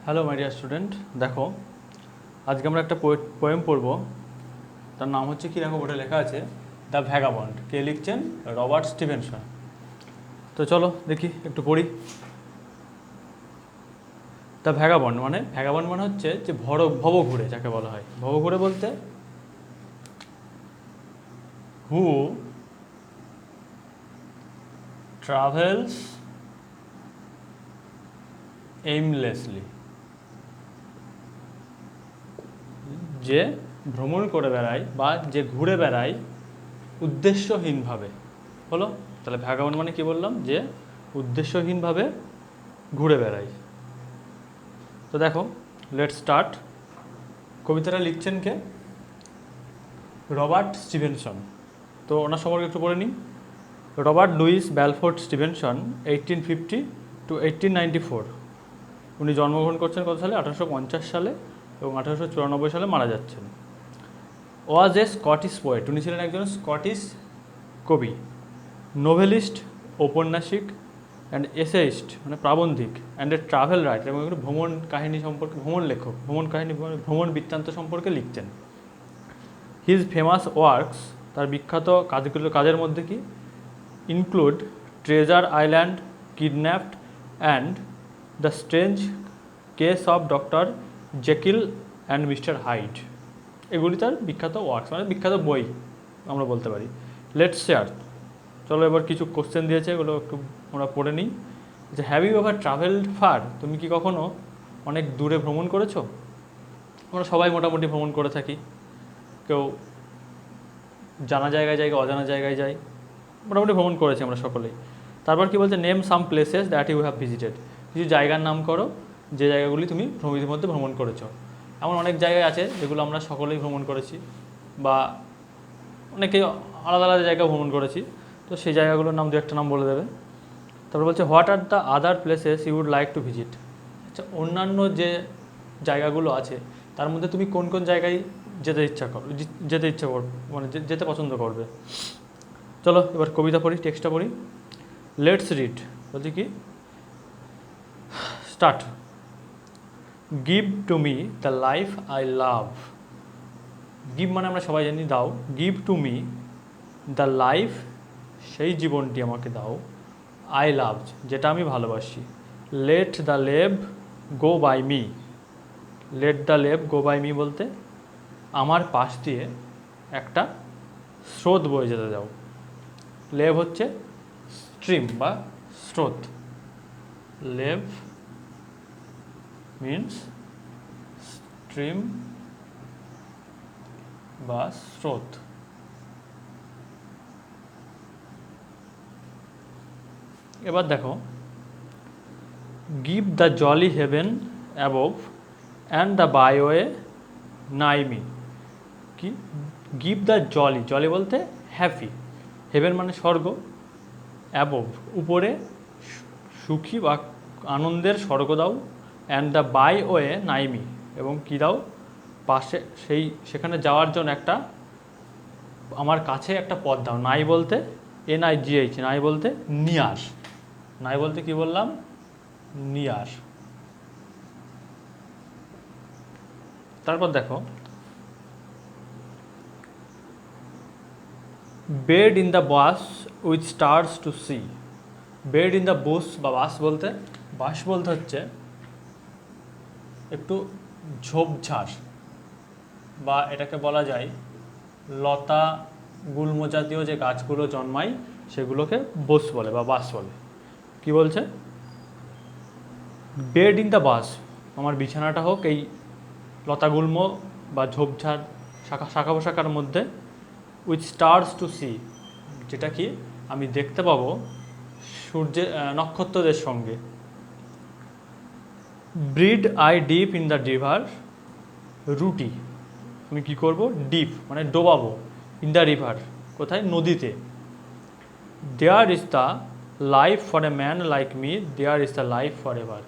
Hello my dear student, দেখো আজকে আমরা একটা পোয়েম পড়ব। তার নাম হচ্ছে কী, দেখো বোর্ডে লেখা আছে দ্য ভ্যাগাবন্ড। কে লিখছেন? Robert Stevenson. তো চলো দেখি, একটু পড়ি। দ্য ভ্যাগাবন্ড মানে হচ্ছে যে ভবঘুরে, যাকে বলা হয় ভবঘুরে বলতে হু ট্রাভেলস এইমলেসলি, যে ভ্রমণ করে বেড়ায় বা যে ঘুরে বেড়ায় উদ্দেশ্যহীনভাবে। হলো, তাহলে ভ্যাগাবন্ড মানে কি বললাম, যে উদ্দেশ্যহীনভাবে ঘুরে বেড়ায়। তো দেখো, লেট স্টার্ট। কবিতাটা লিখছেন কে? Robert Stevenson. তো ওনার সম্পর্কে একটু পড়ে নিই। রবার্ট লুইস ব্যালফোর্ড স্টিভেনসন 1850 to 1894। উনি জন্মগ্রহণ করছেন কত সালে? 1850 সালে, এবং 1894 সালে মারা যাচ্ছেন। ওয়াজ এ স্কটিশ পোয়েট, উনি ছিলেন একজন স্কটিশ কবি, নোভেলিস্ট, ঔপন্যাসিক, অ্যান্ড এসেইস্ট মানে প্রাবন্ধিক, অ্যান্ড এ ট্রাভেল রাইটার, এবং একটু ভ্রমণ কাহিনী সম্পর্কে, ভ্রমণ লেখক, ভ্রমণ কাহিনী ভ্রমণ বৃত্তান্ত সম্পর্কে লিখতেন। হিজ ফেমাস ওয়ার্কস, তার বিখ্যাত কাজের মধ্যে কি include treasure island, kidnapped, and the strange case of doctor Jekyll and mister hide. এগুলি তার বিখ্যাত ওয়ার্কস, মানে বিখ্যাত বই আমরা বলতে পারি। Let's share. চলো এবার কিছু কোশ্চেন দিয়েছে, এগুলো একটু আমরা পড়ে নিই। যে have you ever travelled far, তুমি কি কখনো অনেক দূরে ভ্রমণ করেছো? আমরা সবাই মোটামুটি ভ্রমণ করে থাকি, কেউ জানা জায়গায় যায়, অজানা জায়গায় যায়, মোটামুটি ভ্রমণ করেছি আমরা সকলেই। তারপর কি বলছে? Name some places that you have visited, কিছু জায়গার নাম করো যে জায়গাগুলি তুমি ইতিমধ্যে ভ্রমণ করেছো। এমন অনেক জায়গায় আছে যেগুলো আমরা সকলেই ভ্রমণ করেছি, বা অনেকেই আলাদা আলাদা জায়গায় ভ্রমণ করেছি। তো সেই জায়গাগুলোর নাম দু একটা নাম বলে দেবে। তারপর বলছে what are the other places you would like to visit. আচ্ছা, অন্যান্য যে জায়গাগুলো আছে তার মধ্যে তুমি কোন কোন জায়গায় যেতে ইচ্ছা করো, মানে যেতে পছন্দ করবে। চলো এবার কবিতা পড়ি, টেক্সটটা পড়ি। Let's read. বলছি কি, start. Give to me the life I love. Give মানে আমরা সবাই জানি দাও। Give to me the life, সেই জীবনটি আমাকে দাও, আই লাভ, যেটা আমি ভালোবাসি। Let the lave go by me. Let the lave go by me বলতে আমার পাশ দিয়ে একটা স্রোত বয়ে যেতে দাও। লেভ হচ্ছে স্ট্রিম বা স্রোত। লেভ মিন্স স্ট্রিম বা স্রোত। এবার দেখো, give the jolly heaven above and the byway nigh me. কি? গিভ দ্য জলি, জলি বলতে হ্যাপি, হেভেন মানে স্বর্গ, অ্যাবভ উপরে, সুখী বা আনন্দের স্বর্গ দাও, and the byway nigh me, এবং কী দাও? পাশে, সেখানে যাওয়ার জন্য একটা, আমার কাছে একটা পথ দাও। নাই বলতে NIGH, নাই বলতে নিয়ার। নাই বলতে কি বললাম? নিয়ার। তারপর দেখো, bed in the bush with stars to see. Bed in the bush বা বাস বলতে হচ্ছে একটু ঝোপঝাড়, বা এটাকে বলা যায় লতা গুল্ম জাতীয় যে গাছগুলো জন্মায় সেগুলোকে বোস বলে বা বাস বলে। কি বলছে? বেড ইন দ্য বাস, আমার বিছানাটা হোক এই লতাগুল্ম বা ঝোপঝাড় শাখা পোশাখার মধ্যে, উইথ স্টার্স টু সি, যেটা কি আমি দেখতে পাবো সূর্যের নক্ষত্রদের সঙ্গে। Breed I deep in the river, রুটি আমি কী করব? ডিপ মানে ডোবাবো, ইন দ্য রিভার কোথায়? নদীতে। There is the life for a man like me, there is the life for ever.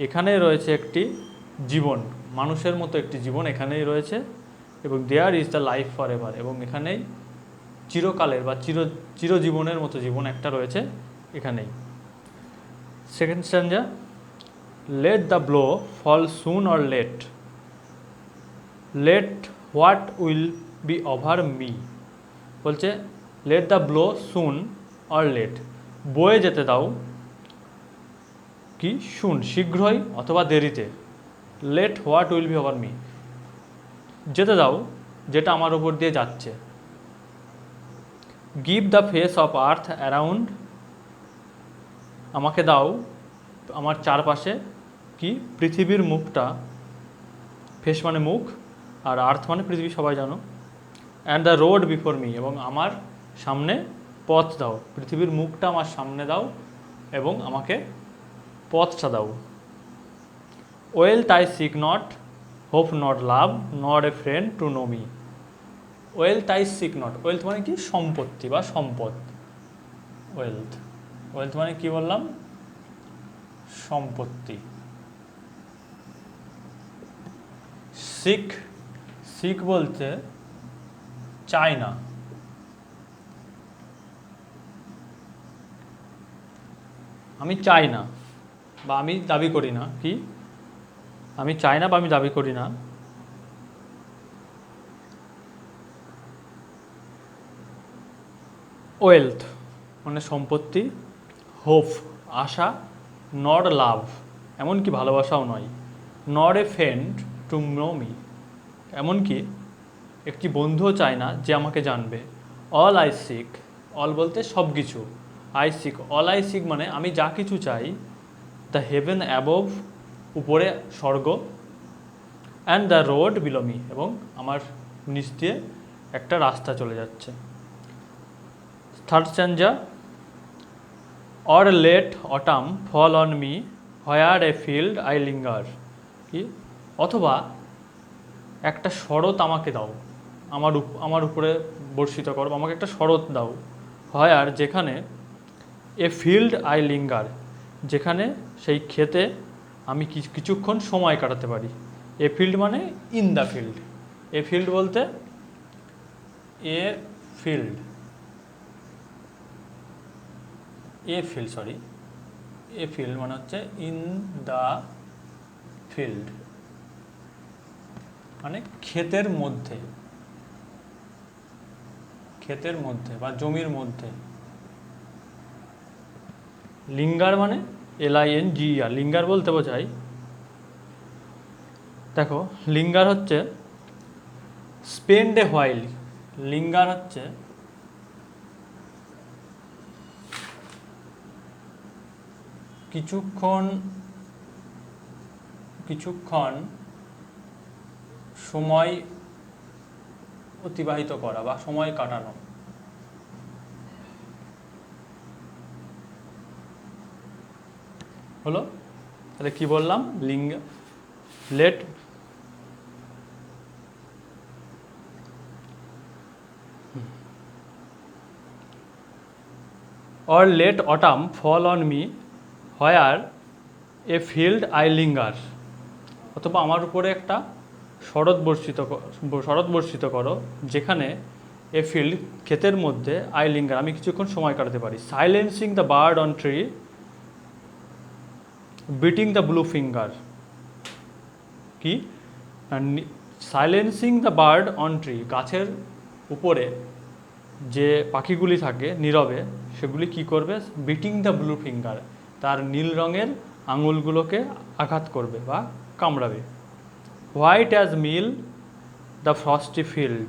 এখানে রয়েছে একটি জীবন, মানুষের মতো একটি জীবন এখানেই রয়েছে, এবং there is the life for ever, এবং এখানেই চিরকালের বা চিরজীবনের মতো জীবন একটা রয়েছে এখানেই। Second stanza, let the blow fall soon or late, let what will be over me. বলছে let the blow soon or late, বয়ে যেতে দাও কি শুন শীঘ্রই অথবা দেরিতে, let what will be over me, যেতে দাও যেটা আমার উপর দিয়ে যাচ্ছে। Give the face of earth around, আমাকে দাও আমার চারপাশে কি পৃথিবীর মুখটা, ফেস মানে মুখ আর আর্থ মানে পৃথিবী সবাই জানো, and the road before me, এবং আমার সামনে পথ দাও, পৃথিবীর মুখটা আমার সামনে দাও এবং আমাকে পথটা দাও। Wealth I seek not, hope not love, not a friend to know me. Wealth I seek not, wealth মানে কি সম্পত্তি বা সম্পদ, ওয়েলথ, ওয়েলথ মানে কি বললাম সম্পত্তি। সিক, সিক বলতে চাই না, আমি চাই না বা আমি দাবি করি না, কি আমি চাই না বা আমি দাবি করি না। ওয়েলথ মানে সম্পত্তি, হোপ আশা, নট লাভ এমনকি ভালোবাসাও নয়, not a friend to know me এমনকি একটি বন্ধুও চায় না যে আমাকে জানবে। অল আই সিক, অল বলতে সব কিছু, I seek, all I seek মানে আমি যা কিছু চাই, দ্য হেভেন অ্যাবভ উপরে স্বর্গ, and the road below me এবং আমার নিচ দিয়ে একটা রাস্তা চলে যাচ্ছে। Third stanza, or let autumn fall on me where a field I linger, কি অথবা একটা শরৎ আমাকে দাও, আমার উপরে বর্ষিত করো, আমাকে একটা শরৎ দাও, হোয়ার যেখানে, এ ফিল্ড আই লিঙ্গার যেখানে সেই ক্ষেতে আমি কিছুক্ষণ সময় কাটাতে পারি। এ ফিল্ড মানে in the field, A field বলতে এ ফিল্ড, এ ফিল্ড সরি, এ ফিল্ড মানে হচ্ছে ইন দ্য ফিল্ড মানে ক্ষেতের মধ্যে, ক্ষেতের মধ্যে বা জমির মধ্যে। লিঙ্গার মানে LINGER, লিঙ্গার বলতে বোঝায়, দেখো লিঙ্গার হচ্ছে স্পেন্ড এ হোয়াইল, লিঙ্গার হচ্ছে কিছুক্ষণ কিছুক্ষণ সময় অতিবাহিত করা বা সময় কাটানো। হলো, তাহলে কি বললাম, লিঙ্গ late or let autumn fall on me where a field I linger, অথবা আমার উপরে একটা শরৎ বর্ষিত করো যেখানে এ ফিল্ড ক্ষেতের মধ্যে আই লিঙ্গার আমি কিছুক্ষণ সময় কাটাতে পারি। Silencing the bird on tree, beating the blue finger, কি silencing the bird on tree, গাছের উপরে যে পাখিগুলি থাকে নীরবে সেগুলি কি করবে, বিটিং দ্য ব্লু ফিঙ্গার তার নীল রঙের আঙুলগুলোকে আঘাত করবে বা কামড়াবে। White as meal the frosty field,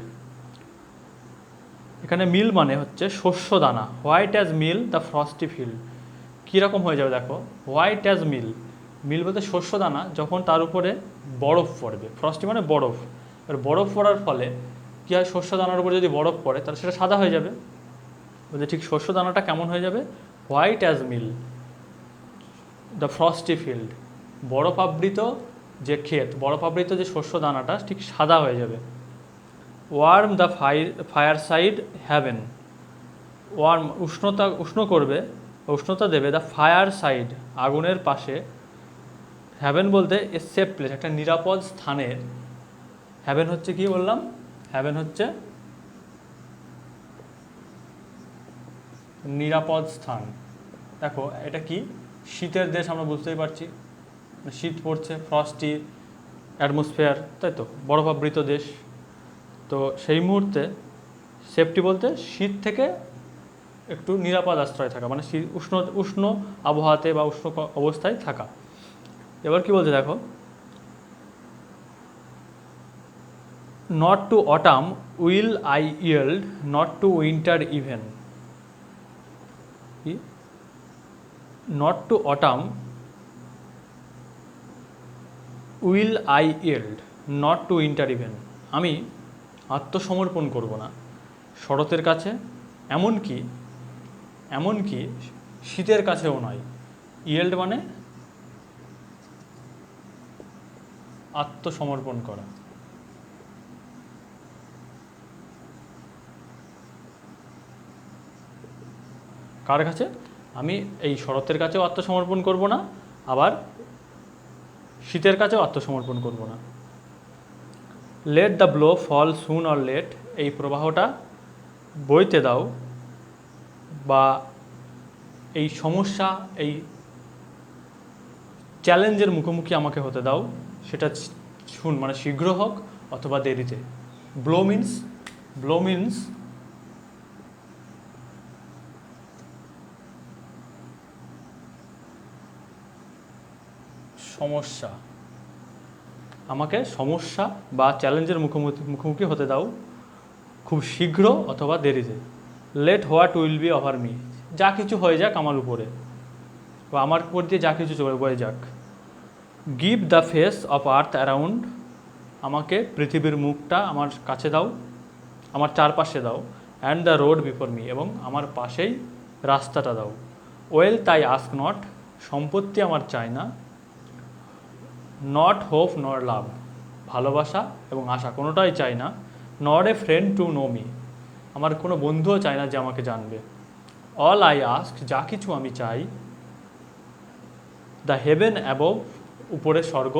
এখানে মিল মানে হচ্ছে শস্য দানা, white as meal the frosty field কীরকম হয়ে যাবে দেখো, হোয়াইট অ্যাজ মিল, মিল বলতে শস্য দানা যখন তার উপরে বরফ পড়বে, ফ্রস্টি মানে বরফ, আর বরফ পড়ার ফলে কী হয়, শস্য দানার উপরে যদি বরফ পড়ে তাহলে সেটা সাদা হয়ে যাবে, বলতে ঠিক শস্য দানাটা কেমন হয়ে যাবে, white as meal the frosty field, বরফাবৃত যে ক্ষেত, বরফাবৃত যে শস্য দানাটা ঠিক সাদা হয়ে যাবে। Warm the fireside haven, warm উষ্ণ করবে, উষ্ণতা দেবে দ্য ফায়ার সাইড আগুনের পাশে, হ্যাভেন বলতে এ সেফ প্লেস একটা নিরাপদ স্থানের, হ্যাভেন হচ্ছে কি বললাম, হ্যাভেন হচ্ছে নিরাপদ স্থান। দেখো এটা কি শীতের দেশ আমরা বুঝতেই পারছি, শীত পড়ছে, ফ্রস্টি অ্যাটমসফিয়ার, তাই তো, বরফাবৃত দেশ। তো সেই মুহূর্তে সেফটি বলতে শীত থেকে একটু নিরাপদ আশ্রয় থাকা, মানে উষ্ণ উষ্ণ আবহাওয়াতে বা উষ্ণ অবস্থায় থাকা। এবার কি বলছে দেখো, not to autumn will I yield, not to winter even. Not to autumn will I yield, not to winter even. আমি আত্মসমর্পণ করব না শরতের কাছে, এমনকি শীতের কাছেও নয়। ইয়েল্ড মানে আত্মসমর্পণ করা। কার কাছে? আমি এই শরতের কাছেও আত্মসমর্পণ করব না, আবার শীতের কাছেও আত্মসমর্পণ করব না। Let the blow fall soon or late, এই প্রবাহটা বইতে দাও, বা এই সমস্যা, এই চ্যালেঞ্জের মুখোমুখি আমাকে হতে দাও, সেটা মানে শীঘ্র হোক অথবা দেরিতে। ব্লো মিন্স সমস্যা, আমাকে সমস্যা বা চ্যালেঞ্জের মুখোমুখি হতে দাও খুব শীঘ্র অথবা দেরিতে। Let what will be over me, যা কিছু হয়ে যাক আমার উপরে, বা আমার উপর দিয়ে যা কিছু বয়ে যাক। Give the face of earth around, আমাকে পৃথিবীর মুখটা আমার কাছে দাও, আমার চারপাশে দাও। And the road before me, এবং আমার পাশেই রাস্তাটা দাও। ওয়েলথ আই আস্ক নট, সম্পত্তি আমার চাই না। নট হোপ নর লাভ, ভালোবাসা এবং আশা কোনোটাই চাই না। Not a friend to know me, আমার কোনো বন্ধুও চাই না যে আমাকে জানবে। অল আই আস্ক, যা কিছু আমি চাই। দ্য হেভেন অ্যাবভ, উপরে স্বর্গ।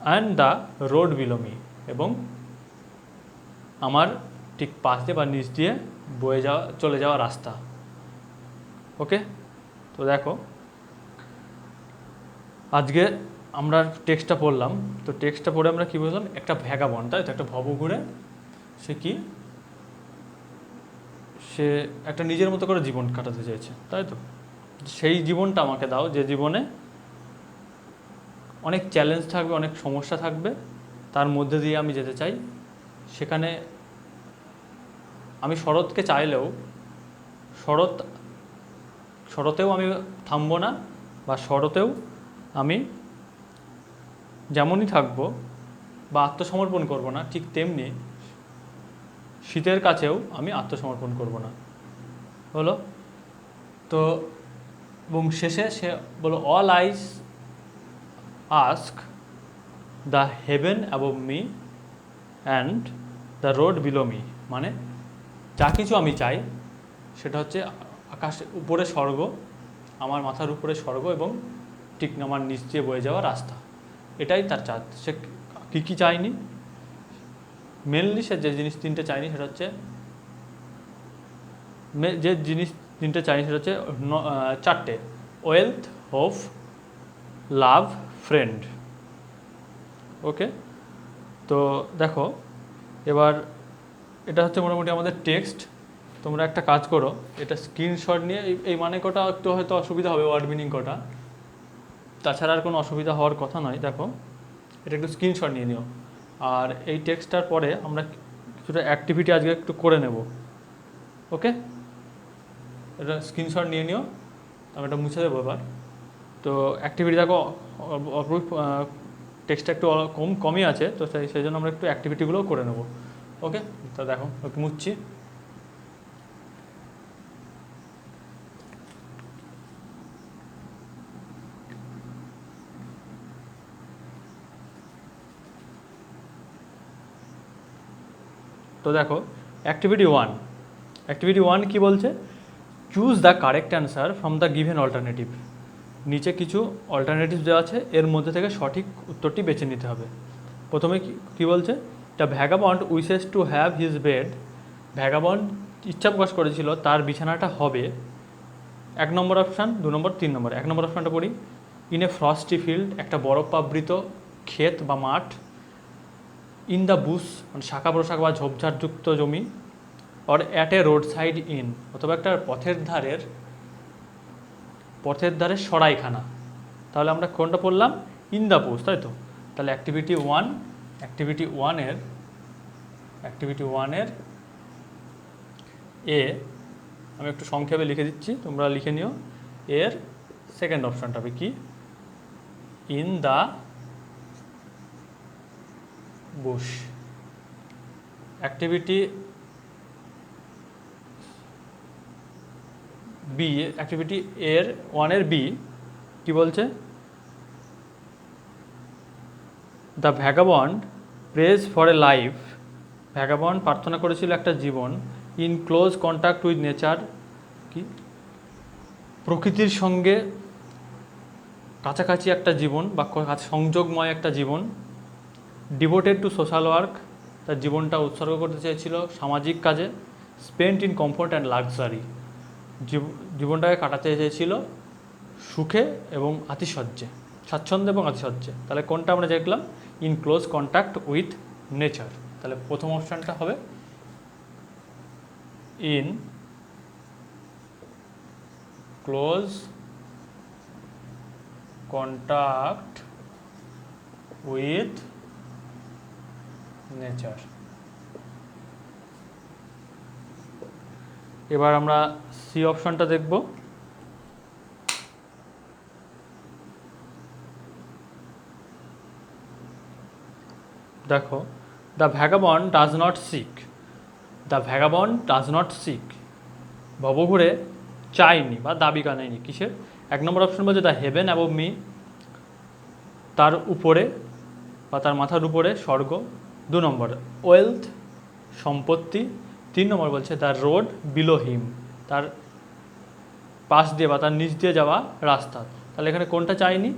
And the road below me, এবং আমার ঠিক পাশ দিয়ে বা নিচ দিয়ে চলে যাওয়া রাস্তা। ওকে, তো দেখো আজকে আমরা টেক্সটটা পড়লাম। তো টেক্সটটা পড়ে আমরা কী বুঝলাম? একটা ভ্যাগাবন্ড, তাই তো, একটা ভবঘুরে সে একটা নিজের মতো করে জীবন কাটাতে চেয়েছে, তাই তো। সেই জীবনটা আমাকে দাও, যে জীবনে অনেক চ্যালেঞ্জ থাকবে, অনেক সমস্যা থাকবে, তার মধ্যে দিয়ে আমি যেতে চাই। সেখানে আমি শরৎকে চাইলেও শরতেও আমি থামবো না, বা শরতেও আমি যেমনই থাকবো বা আত্মসমর্পণ করব না, ঠিক তেমনি শীতের কাছেও আমি আত্মসমর্পণ করব না। হলো তো, এবং শেষে সে বলো, all ice ask the heaven above me and the road below me, মানে যা কিছু আমি চাই সেটা হচ্ছে আকাশে উপরে স্বর্গ, আমার মাথার উপরে স্বর্গ, এবং ঠিক আমার নিচ দিয়ে বয়ে যাওয়া রাস্তা। এটাই তার সে কী চায়নি, মেনলি সে যে জিনিস তিনটে চায়নি সেটা হচ্ছে চারটে: ওয়েলথ, হোপ, লাভ, ফ্রেন্ড। ওকে, তো দেখো এবার এটা হচ্ছে মোটামুটি আমাদের টেক্সট। তোমরা একটা কাজ করো, এটা স্ক্রিনশট নিয়ে, এই মানে কটা একটু হয়তো অসুবিধা হবে, ওয়ার্ড মিনিং কটা, তাছাড়া আর কোনো অসুবিধা হওয়ার কথা নয়। দেখো এটা একটু স্ক্রিনশট নিয়ে নিও। আর এই টেক্সটটার পরে আমরা কিছুটা অ্যাক্টিভিটি আজকে একটু করে নেব। ওকে, এটা স্ক্রিনশট নিয়ে নিও, আমি এটা মুছে দেবো এবার। তো অ্যাক্টিভিটি দেখো টেক্সটটা একটু কমই আছে, তো সেই জন্য আমরা একটু অ্যাক্টিভিটিগুলোও করে নেব। ওকে, তো দেখো একটু মুছছি। তো দেখো অ্যাক্টিভিটি ওয়ান কী বলছে? Choose the correct answer from the given alternative. নিচে কিছু অল্টারনেটিভ দেওয়া আছে, এর মধ্যে থেকে সঠিক উত্তরটি বেছে নিতে হবে। প্রথমে কী বলছে? The vagabond wishes to have his bed, vagabond ইচ্ছা প্রকাশ করেছিল তার বিছানাটা হবে। 1 নম্বর অপশান, 2 নম্বর, 3 নম্বর। 1 নম্বর অপশানটা পড়ি। ইন এ ফ্রস্টি ফিল্ড, একটা বরফাবৃত ক্ষেত বা মাঠ। ইন দ্য বুশ, মানে শাখা প্রশাখা বা ঝোপঝাড়যুক্ত জমি। Or at a road side in, অথবা একটা পথের ধারে সরাইখানা। তাহলে আমরা কোনটা পড়লাম? ইন দ্য বুশ, তাই তো? তাহলে অ্যাক্টিভিটি ওয়ানের এ, আমি একটু সংক্ষেপে লিখে দিচ্ছি, তোমরা লিখে নিও। এর সেকেন্ড অপশানটা হবে কি? In the bush. Activity B, activity এর ওয়ানের বি কি বলছে? The vagabond prays for a life, vagabond প্রার্থনা করেছিল একটা জীবন। In close contact with nature, কি প্রকৃতির সঙ্গে কাছাকাছি একটা জীবন বা সংযোগময় একটা জীবন। ডিভোটেড টু সোশ্যাল ওয়ার্ক, তার জীবনটা উৎসর্গ করতে চেয়েছিল সামাজিক কাজে। Spent in comfort and luxury, জীবনটাকে কাটাতে চেয়েছিল সুখে এবং আতিশয্যে, স্বাচ্ছন্দ্য এবং আতিশয্যে। তাহলে কোনটা আমরা দেখলাম? In close contact with nature. তাহলে প্রথম অপশানটা হবে in close contact with nature. এবার আমরা সি অপশানটা দেখব। দেখো, the vagabond does not seek, the vagabond does not seek, ভবঘুরে চায়নি বা দাবি কানায়নি কিসের? এক নম্বর অপশন বলছে দ্য হেভেন অ্যাবভ মি, তার উপরে বা তার মাথার উপরে স্বর্গ। দু নম্বর ওয়েলথ, সম্পত্তি। তিন নম্বর বলছে দ্য রোড বিলো হিম, তার পাশ দিয়ে বা তার নিচ দিয়ে যাওয়া রাস্তা। তাহলে এখানে কোনটা চাইনি?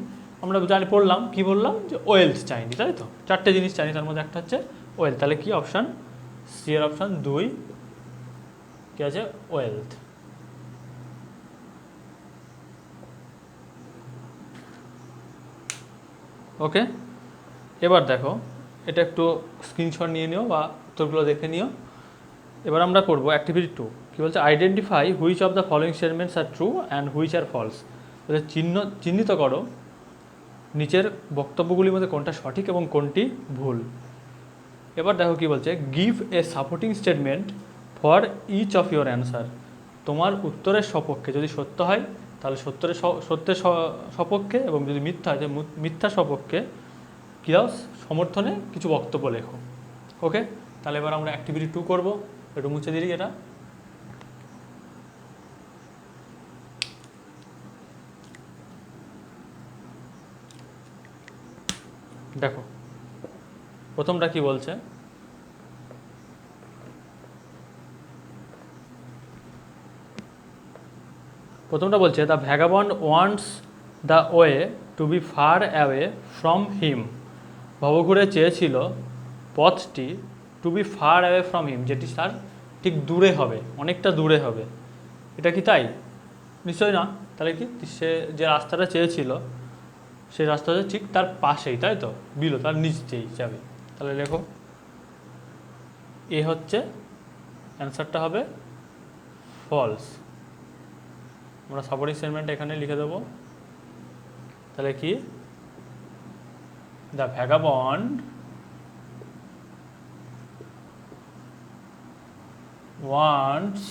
আমরা পড়লাম, কি বললাম? যে ওয়েলথ চাইনি, তাই তো? চারটে জিনিস চাইনি, তার মধ্যে একটা হচ্ছে ওয়েলথ। তাহলে কি অপশান? সি এর অপশান 2 কি আছে? ওয়েলথ। ওকে, এবার দেখো, এটা একটু স্ক্রিনশট নিয়ে নিও বা উত্তরগুলো দেখে নিও। এবার আমরা করব অ্যাক্টিভিটি 2। কী বলছে? Identify which of the following statements are true and which are false. বলছে চিহ্নিত করো নিচের বক্তব্যগুলির মধ্যে কোনটা সঠিক এবং কোনটি ভুল। এবার দেখো কি বলছে? Give a supporting statement for each of your answer. তোমার উত্তরের সপক্ষে যদি সত্য হয় তাহলে সত্যের সপক্ষে, এবং যদি মিথ্যা হয় মিথ্যা সপক্ষে কী দাও? সমর্থনে কিছু বক্তব্য লেখো। ওকে, তাহলে এবার আমরা অ্যাক্টিভিটি 2 করবো। একটু মুছে দিই এটা। দেখো প্রথমটা কি বলছে? প্রথমটা বলছে the vagabond wants the way to be far away from him. ভবঘুরে চেয়েছিল পথটি to be far away from him, যেটি তার ঠিক দূরে হবে, অনেকটা দূরে হবে। এটা কি তাই? নিশ্চয়ই না। তাহলে কি সে যে রাস্তাটা চেয়েছিল সেই রাস্তাটা ঠিক তার পাশেই, তাই তো? বিলো, তার নিচ দিয়েই যাবে। তাহলে লেখো এ হচ্ছে অ্যান্সারটা হবে ফলস। আমরা সাপোর্টিং স্টেটমেন্ট এখানে লিখে দেবো। তাহলে কি? The vagabond wants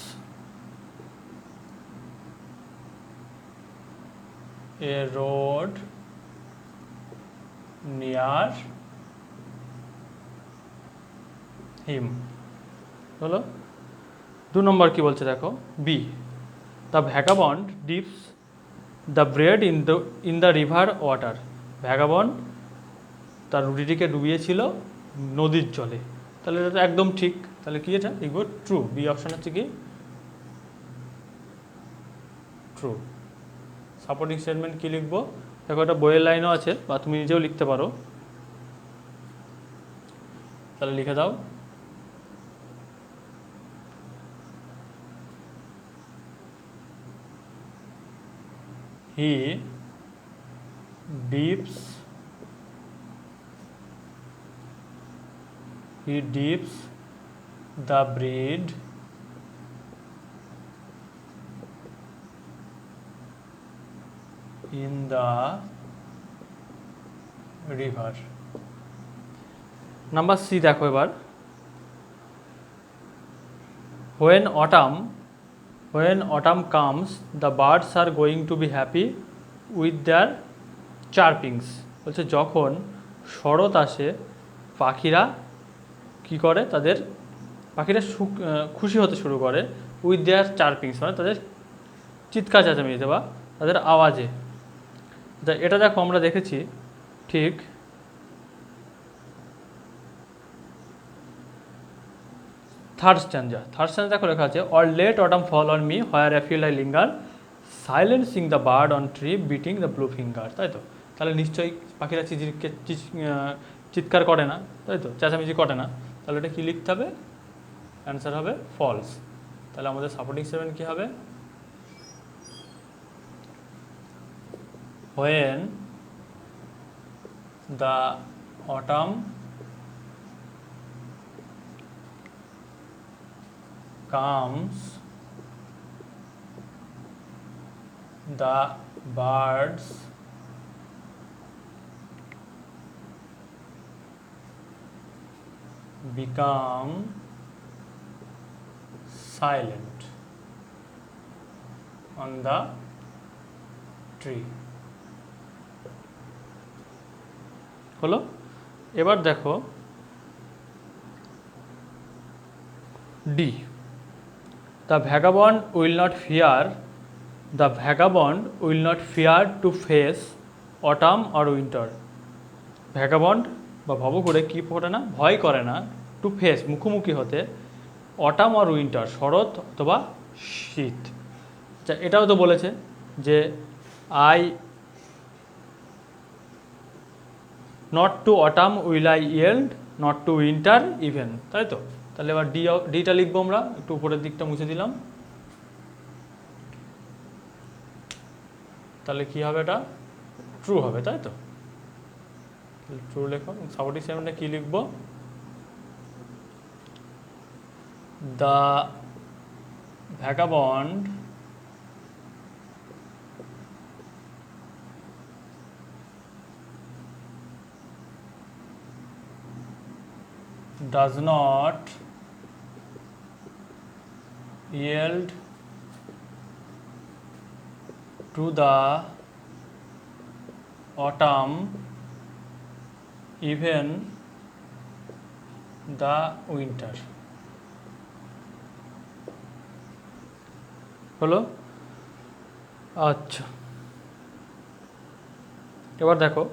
a road near him. হলো। 2 নম্বর কি বলছে দেখো, B. The vagabond dips the bread in the river water. Vagabond তার রুটিটিকে ডুবিয়েছিল নদীর জলে। তাহলে এটা একদম ঠিক। তাহলে কি এটা? লিখবো ট্রু। বি অপশান হচ্ছে কি ট্রু। সাপোর্টিং স্টেটমেন্ট কি লিখবো? দেখো এটা বইয়ের লাইনও আছে বা তুমি নিজেও লিখতে পারো। তাহলে লিখে দাও he dips the bread in the river. Number C দেখো এবার, when autumn comes the birds are going to be happy with their chirpings. বলছে যখন শরৎ আসে পাখিরা কি করে, পাখিরা খুশি হতে শুরু করে উইথ দেয়ার চার্পিংস, মানে তাদের চিৎকার চেঁচামেচিতে বা তাদের আওয়াজে। এটা দেখো আমরা দেখেছি ঠিক থার্ড স্ট্যান্জা দেখো লেখা আছে, or let autumn fall on me where I feel I linger silencing the bird on tree beating the blue finger. তাই তো, তাহলে নিশ্চয়ই পাখিরা চিৎকার করে না, তাই তো, চেঁচামেচি করে না, তাহলে এটা কী লিখতে হবে, অ্যান্সার হবে ফলস। তাহলে আমাদের সাপোর্টিং স্টেটমেন্ট কী হবে, when the autumn comes the birds become silent on the tree. হলো। এবার দেখো D, the vagabond will not fear to face autumn or winter. Vagabond বা ভবঘুরে কী করে না, ভয় করে না, টু ফেস মুখোমুখি হতে, অটাম অর উইন্টার শরৎ অথবা শীত। এটাও তো বলেছে যে not to autumn will I yield, not to winter even, তাই তো। তাহলে এবার ডিটা লিখবো আমরা, একটু উপরের দিকটা মুছে দিলাম, তাহলে কি হবে, এটা ট্রু হবে, তাই তো। ট্রু লেখো। সাপোর্টিং স্টেটমেন্টে কি লিখবো, the vagabond does not yield to the autumn even the winter. হলো। আচ্ছা, এবার দেখো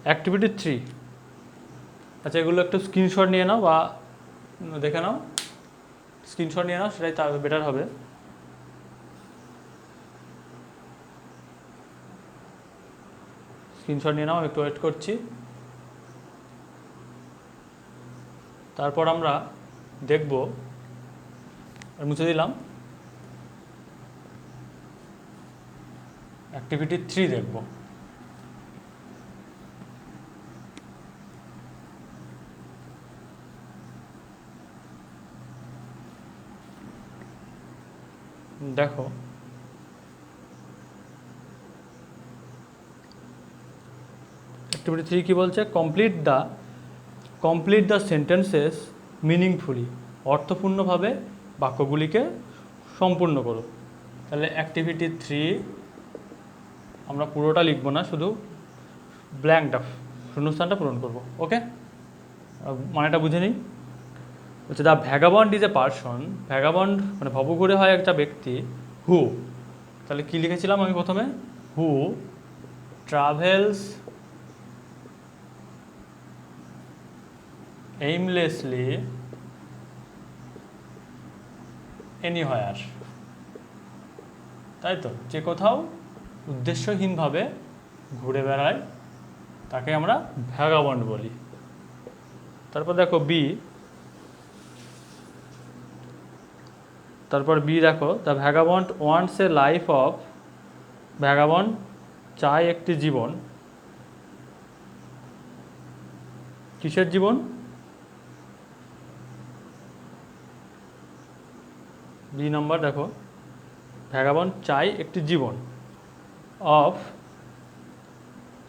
অ্যাক্টিভিটি 3। আচ্ছা, এগুলো একটু স্ক্রিনশট নিয়ে নাও বা দেখে নাও, স্ক্রিনশট নিয়ে নাও, সেটাই তার বেটার হবে। স্ক্রিনশট নিয়ে নাও, আমি একটু ওয়েট করছি। তারপর আমরা দেখব, মুছে দিলাম, অ্যাক্টিভিটি 3 দেখব। দেখো অ্যাক্টিভিটি 3 কি বলছে, কমপ্লিট দ্য সেন্টেন্সেস মিনিংফুলি, অর্থপূর্ণভাবে বাক্যগুলিকে সম্পূর্ণ করো। তাহলে অ্যাক্টিভিটি 3 আমরা পুরোটা লিখব না, শুধু ব্ল্যাঙ্কটা, শূন্যস্থানটা পূরণ করব। ওকে, মানেটা বুঝে নিই। হচ্ছে the vagabond is a person, vagabond মানে ভবঘুরে হয় একটা ব্যক্তি, হু, তাহলে কি লিখেছিলাম আমি প্রথমে, হু ট্রাভেলস aimlessly anywhere, তাই তো, যে কোথাও উদ্দেশ্যহীনভাবে ঘুরে বেড়ায় তাকে আমরা ভ্যাগাবন্ড বলি। তারপর দেখো বি, দেখো the vagabond wants a life of, vagabond চায় একটি জীবন কিসের জীবন? বি নাম্বার দেখো, ভ্যাগাবন্ড চাই একটি জীবন অফ,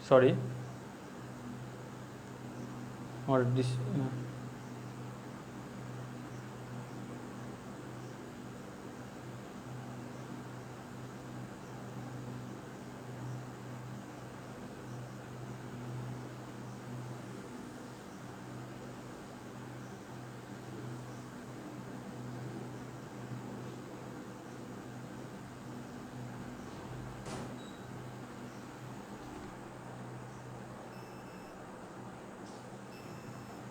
সরি আমার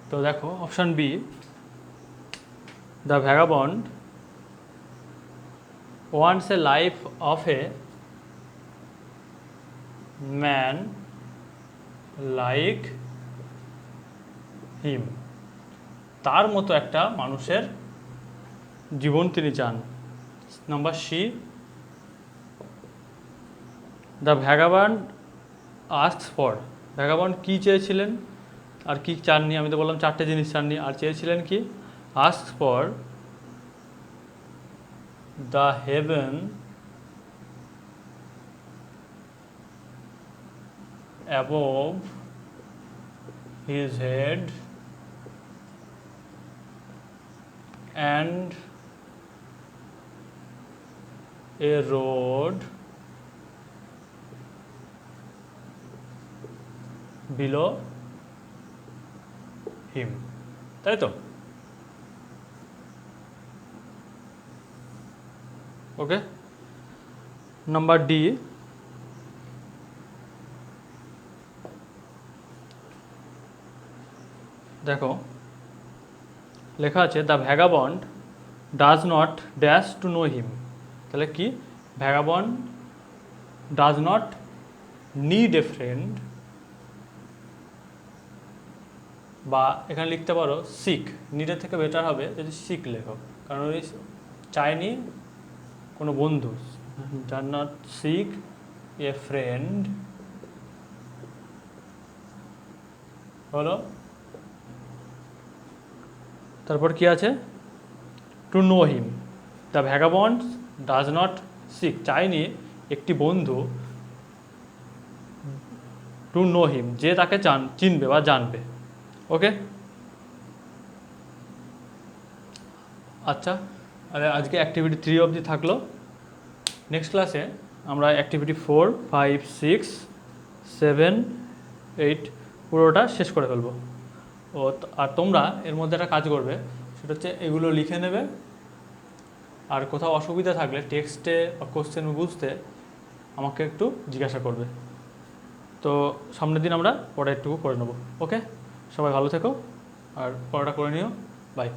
তো দেখো option B, the vagabond wants a life of a man like him, তার মতো একটা মানুষের জীবন তিনি চান। Number C, the vagabond asks for, vagabond কী চেয়েছিলেন আর কি চাননি, আমি তো বললাম চারটে জিনিস চাননি, আর চেয়েছিলেন কি, ask for the heaven above his head and a road below him, তাই তো? ওকে, নাম্বার ডি, দেখো লেখা আছে the vagabond does not dash to know him, তাহলে কি, vagabond does not need a friend, বা এখানে লিখতে পারো সিক, নিডের থেকে বেটার হবে যদি সিক লেখো, কারণ ওই চায়নি কোনো বন্ধু, does not seek a friend হলো, তারপর কি আছে, to know him, the vagabond does not seek, চায়নি একটি বন্ধু, টু নো হিম, যে তাকে চিনবে বা জানবে। ওকে, আচ্ছা, আজকে অ্যাক্টিভিটি 3 অবধি থাকলো। নেক্সট ক্লাসে আমরা অ্যাক্টিভিটি 4, 5, 6, 7, 8 পুরোটা শেষ করে ফেলবো। আর তোমরা এর মধ্যে একটা কাজ করবে, সেটা হচ্ছে এগুলো লিখে নেবে, আর কোথাও অসুবিধা থাকলে টেক্সটে বা কোশ্চেন বুঝতে আমাকে একটু জিজ্ঞাসা করবে। তো সামনের দিন আমরা পড়া একটু করে নেবো। ওকে, সবাই ভালো থেকো আর পড়াটা করে নিও। বাই।